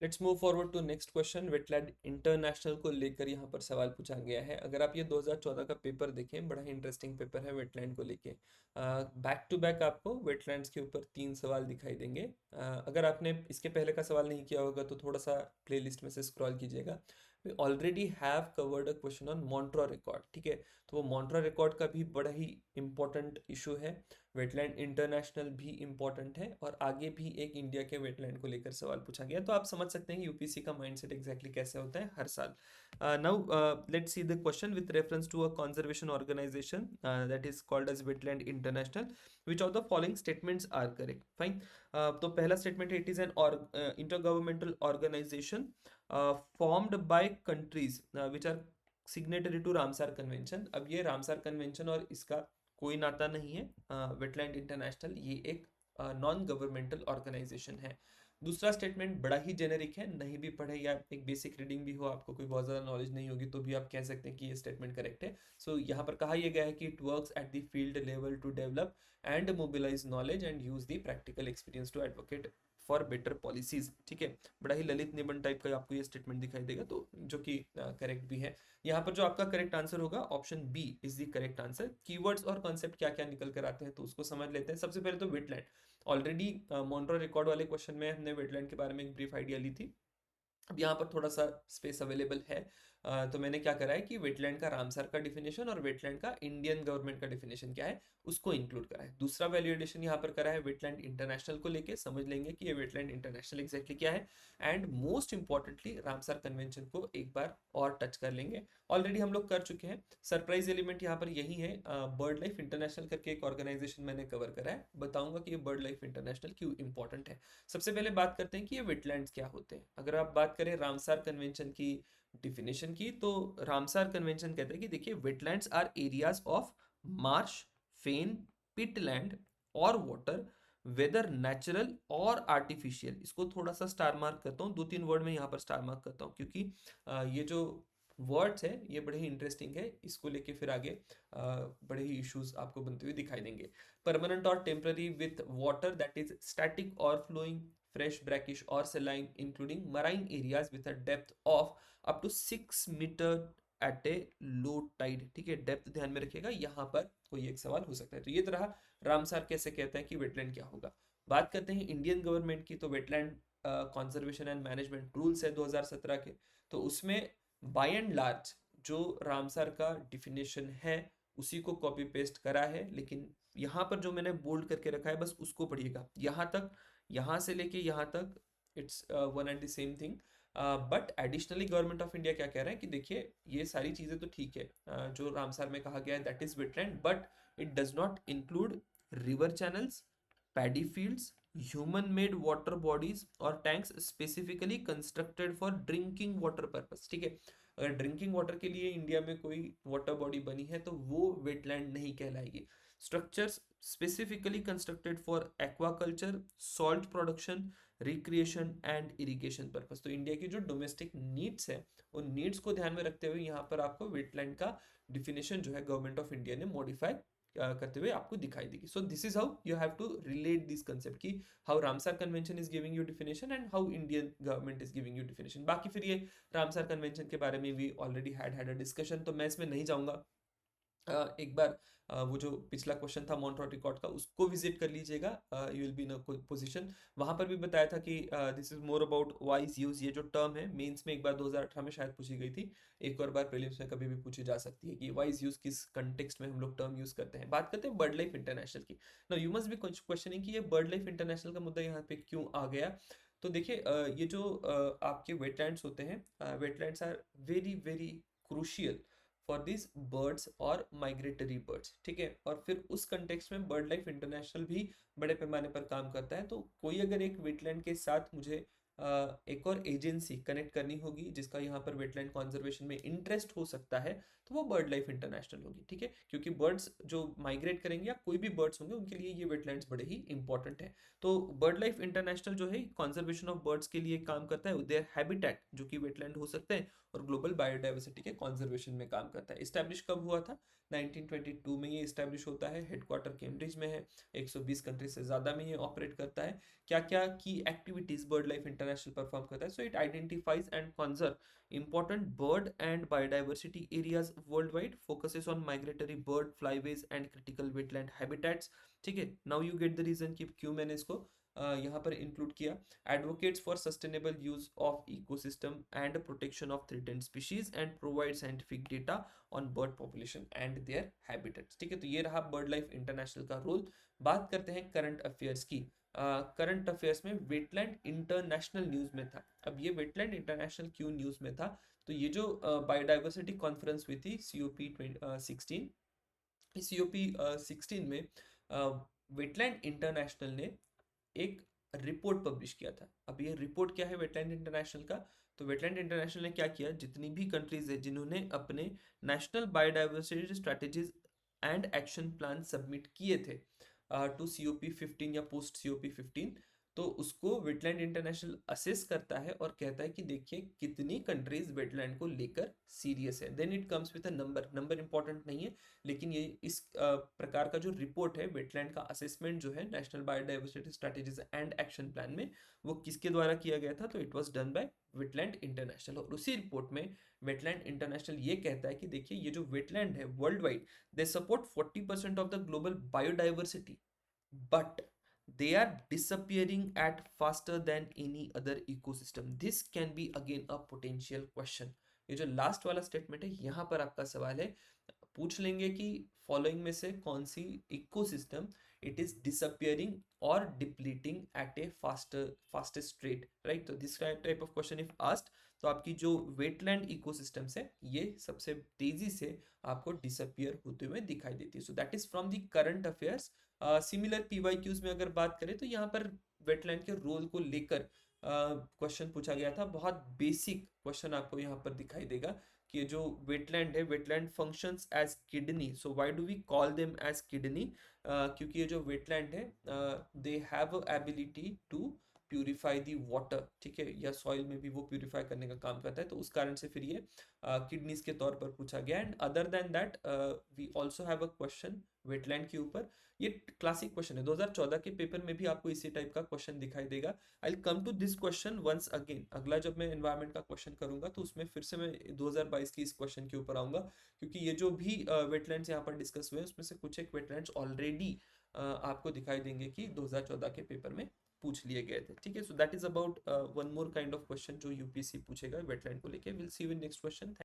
Let's move forward to next question. Wetland international को लेकर यहाँ पर सवाल पूछा गया है। अगर आप ये 2014 का पेपर देखें, बड़ा ही इंटरेस्टिंग पेपर है वेटलैंड को लेके। बैक टू बैक आपको वेटलैंड्स के ऊपर 3 सवाल दिखाई देंगे। अगर आपने इसके पहले का सवाल नहीं किया होगा तो थोड़ा सा प्लेलिस्ट में से स्क्रॉल कीजिएगा। We already have covered a question on Montreux record, ठीक है। तो वो मॉन्ट्रा रिकॉर्ड का भी बड़ा ही इंपॉर्टेंट इशू है। वेटलैंड इंटरनेशनल भी इंपॉर्टेंट है, और आगे भी एक इंडिया के वेटलैंड को लेकर सवाल पूछा गया। तो आप समझ सकते हैं कि यूपीसी का माइंडसेट एग्जैक्टली कैसे होता है हर साल। Now let's see the question with reference to a conservation organisation that is called as wetland international, which of the following statements are correct. Fine. तो पहला स्टेटमेंट है, it is an inter governmental organisation formed by countries which are signatory to Ramsar convention. अब ये Ramsar convention और इसका कोई नाता नहीं है। वेटलैंड इंटरनेशनल ये एक नॉन गवर्नमेंटल ऑर्गेनाइजेशन है। दूसरा स्टेटमेंट बड़ा ही जेनेरिक है, नहीं भी पढ़े या एक बेसिक रीडिंग भी हो, आपको कोई बहुत ज़्यादा नॉलेज नहीं होगी तो भी आप कह सकते हैं कि ये स्टेटमेंट करेक्ट है। सो यहाँ पर कहा यह गया है कि it works at the field level to develop and mobilise knowledge and use the practical experience to advocate for better policies, ठीक है। बड़ा ही ललित निबंध टाइप का आपको ये स्टेटमेंट दिखाई देगा, तो जो कि करेक्ट भी है। यहाँ पर जो आपका करेक्ट आंसर होगा option B is the correct answer. Keywords और कॉन्सेप्ट क्या क्या निकल कर आते हैं तो उसको समझ लेते हैं। सबसे पहले तो वेटलैंड, ऑलरेडी मॉन्ट्रियल रिकॉर्ड वाले क्वेश्चन में हमने वेटलैंड के बारे में एक ब्रीफ आइडिया ली थी। अब यहाँ पर थोड़ा सा स्पेस अवेलेबल है, तो मैंने क्या करा है कि वेटलैंड का रामसर का डिफिनेशन और वेटलैंड का इंडियन गवर्नमेंट का डिफिनेशन क्या है उसको इंक्लूड करा है। दूसरा वैल्यूएडिशन यहाँ पर करा है वेटलैंड इंटरनेशनल को लेके, समझ लेंगे कि ये वेटलैंड इंटरनेशनल एग्जैक्टली क्या है। And most importantly Ramsar convention को एक बार और टच कर लेंगे, ऑलरेडी हम लोग कर चुके हैं। सरप्राइज एलिमेंट यहाँ पर यही है, बर्ड लाइफ इंटरनेशनल करके एक ऑर्गेनाइजेशन मैंने कवर करा है, बताऊंगा कि ये बर्ड लाइफ इंटरनेशनल क्यों इंपॉर्टेंट है। सबसे पहले बात करते हैं कि ये वेटलैंड्स क्या होते हैं। अगर आप बात करें रामसार कन्वेंशन की डिफिनेशन की, तो रामसार कन्वेंशन कहता है कि देखिए wetlands are areas of marsh, fen, peatland और वाटर, वेदर नेचुरल और आर्टिफिशियल। इसको थोड़ा सा स्टार मार्क करता हूँ, 2-3 वर्ड में यहाँ पर स्टार मार्क करता हूँ, क्योंकि ये जो वर्ड्स है ये बड़े ही इंटरेस्टिंग है। इसको लेके फिर आगे बड़े ही इश्यूज आपको बनते हुए दिखाई देंगे। परमानेंट और temporary with water that is static और flowing, fresh brackish or saline including marine areas with a depth of up to 6 metre at a low tide, ठीक है। डेप्थ ध्यान में रखिएगा, यहाँ पर कोई एक सवाल हो सकता है। तो ये तरह रामसार कैसे कहते हैं कि वेटलैंड क्या होगा। बात करते हैं इंडियन गवर्नमेंट की, तो wetland conservation and management rules है 2017 के, तो उसमें बाय एंड लार्ज जो रामसार का डिफिनेशन है उसी को कॉपी पेस्ट करा है। लेकिन यहाँ पर जो मैंने बोल्ड करके रखा है बस उसको पढ़िएगा, यहाँ तक, यहाँ से लेके यहाँ तक it's one and the same thing. But additionally government of India क्या कह रहा है कि देखिए ये सारी चीज़ें तो ठीक है, जो रामसार में कहा गया है that is wetland, but it does not include river channels, paddy fields, human made water bodies और tanks specifically constructed for drinking water purpose, ठीक है। अगर ड्रिंकिंग वाटर के लिए इंडिया में कोई वाटर बॉडी बनी है तो वो वेटलैंड नहीं कहलाएगी। Structures specifically constructed for aquaculture, salt production, recreation and irrigation purpose. तो इंडिया की जो डोमेस्टिक नीड्स है उन नीड्स को ध्यान में रखते हुए यहाँ पर आपको वेटलैंड का डिफिनेशन जो है गवर्नमेंट ऑफ इंडिया ने मॉडिफाई करते हुए आपको दिखाई देगी। So this is how you have to relate this concept की how Ramsar convention is giving you definition and how Indian government is giving you definition. बाकी फिर ये रामसार कन्वेंशन के बारे में भी ऑलरेडी हैड अ डिस्कशन, तो मैं इसमें नहीं जाऊंगा। एक बार वो जो पिछला क्वेश्चन था मॉन्ट्रियल रिकॉर्ड का उसको विजिट कर लीजिएगा, you will be in a position. वहां पर भी बताया था कि this is more about wise use, ये जो टर्म है मेंस में एक बार 2018 में शायद पूछी गई थी, एक और बार प्रीलिम्स में कभी भी पूछी जा सकती है कि वाइज यूज किस कंटेक्स्ट में हम लोग टर्म यूज करते हैं। बात करते हैं बर्ड लाइफ इंटरनेशनल की। Now you must be questioning कि ये बर्ड लाइफ इंटरनेशनल का मुद्दा यहाँ पे क्यों आ गया। तो देखिए ये जो आपके वेटलैंड्स होते हैं, wetlands are very very crucial for this birds और माइग्रेटरी बर्ड्स, ठीक है। और फिर उस कंटेक्स्ट में बर्ड लाइफ इंटरनेशनल भी बड़े पैमाने पर काम करता है। तो कोई अगर एक वेटलैंड के साथ मुझे एक और एजेंसी कनेक्ट करनी होगी जिसका यहाँ पर वेटलैंड कंजर्वेशन में इंटरेस्ट हो सकता है, तो वो बर्ड लाइफ इंटरनेशनल होगी, ठीक है। क्योंकि बर्ड्स जो माइग्रेट करेंगे या कोई भी बर्ड्स होंगे उनके लिए ये वेटलैंड्स बड़े ही इंपॉर्टेंट है। तो बर्ड लाइफ इंटरनेशनल जो है कंजर्वेशन ऑफ बर्ड्स के लिए काम करता है, देयर हैबिटेट जो कि वेटलैंड हो सकते हैं, और ग्लोबल बायोडाइवर्सिटी के कंजर्वेशन में काम करता है। इस्टेब्लिश कब हुआ था? 1922 में ये इस्टेब्लिश होता है, हेडक्वार्टर कैम्ब्रिज में है, 120 कंट्री से ज़्यादा में ये ऑपरेट करता है। क्या क्या की activities bird life international perform करता है. So it identifies and conserve important bird and biodiversity areas worldwide, focuses on migratory bird, flyways and critical wetland habitats. ठीक है, now you get the reason कि क्यों मैंने इसको यहाँ पर इंक्लूड किया. Advocates for sustainable use of ecosystem and protection of threatened species and provide scientific data on bird population and their habitats. ठीक है, तो ये रहा बर्ड लाइफ इंटरनेशनल का रोल. बात करते हैं करंट अफेयर्स की. करंट अफेयर्स में वेटलैंड इंटरनेशनल न्यूज में था. अब ये वेटलैंड इंटरनेशनल क्यों न्यूज में था, तो ये जो बायोडाइवर्सिटी कॉन्फ्रेंस हुई थी COP 16, इस COP 16 में वेटलैंड इंटरनेशनल ने एक रिपोर्ट पब्लिश किया था. अब ये रिपोर्ट क्या है वेटलैंड इंटरनेशनल का, तो वेटलैंड इंटरनेशनल ने क्या किया, जितनी भी कंट्रीज है जिन्होंने अपने national biodiversity strategies and action plan submit किए थे टू COP 15 या पोस्ट COP 15, तो उसको वेटलैंड इंटरनेशनल असेस करता है और कहता है कि देखिए कितनी कंट्रीज वेटलैंड को लेकर सीरियस है. Then it comes with a number. Number important नहीं है, लेकिन ये इस प्रकार का जो रिपोर्ट है वेटलैंड का असेसमेंट जो है national biodiversity strategies and action plan में, वो किसके द्वारा किया गया था, तो it was done by wetland international. और उसी रिपोर्ट में वेटलैंड इंटरनेशनल ये कहता है कि देखिए ये जो वेटलैंड है world wide, they support 40% of the global biodiversity, but they are disappearing at faster than any other ecosystem. This can be again a potential question. ये जो लास्ट वाला स्टेटमेंट है यहाँ पर आपका सवाल है, पूछ लेंगे कि फॉलोइंग में से कौन सी इकोसिस्टम इट इज डिसअपियरिंग और डिप्लीटिंग एट ए फास्टेस्ट रेट, राइट. तो this type of question if asked, तो आपकी जो वेटलैंड इकोसिस्टम्स है ये सबसे तेजी से आपको डिसअपियर होते हुए दिखाई देती है. So that is from the current affairs. Similar PYQs में अगर बात करें तो यहाँ पर वेटलैंड के रोल को लेकर क्वेश्चन पूछा गया था. बहुत बेसिक क्वेश्चन आपको यहाँ पर दिखाई देगा कि जो वेटलैंड है, wetland functions as kidney. So why do we call them as kidney, क्योंकि ये जो वेटलैंड है they have ability to purify the water. ठीक है, या सॉइल में भी वो प्यूरिफाई करने का काम करता है, तो उस कारण से फिर ये किडनीज के तौर पर पूछा गया. And other than that we also have a question wetland के ऊपर. ये क्लासिक क्वेश्चन है, 2014 के पेपर में भी आपको इसी टाइप का क्वेश्चन दिखाई देगा. I will come to this question once again. अगला जब मैं एनवायरमेंट का क्वेश्चन करूंगा तो उसमें फिर से मैं 2022 की इस क्वेश्चन के ऊपर आऊंगा, क्योंकि ये जो भी वेटलैंड्स यहाँ पर डिस्कस हुए हैं उसमें से कुछ एक वेटलैंड्स ऑलरेडी आपको दिखाई देंगे कि 2014 के पेपर में पूछ लिए गए थे. ठीक है, so that is about one more kind of question जो UPSC पूछेगा वेटलैंड को लेके. Will see you in next question.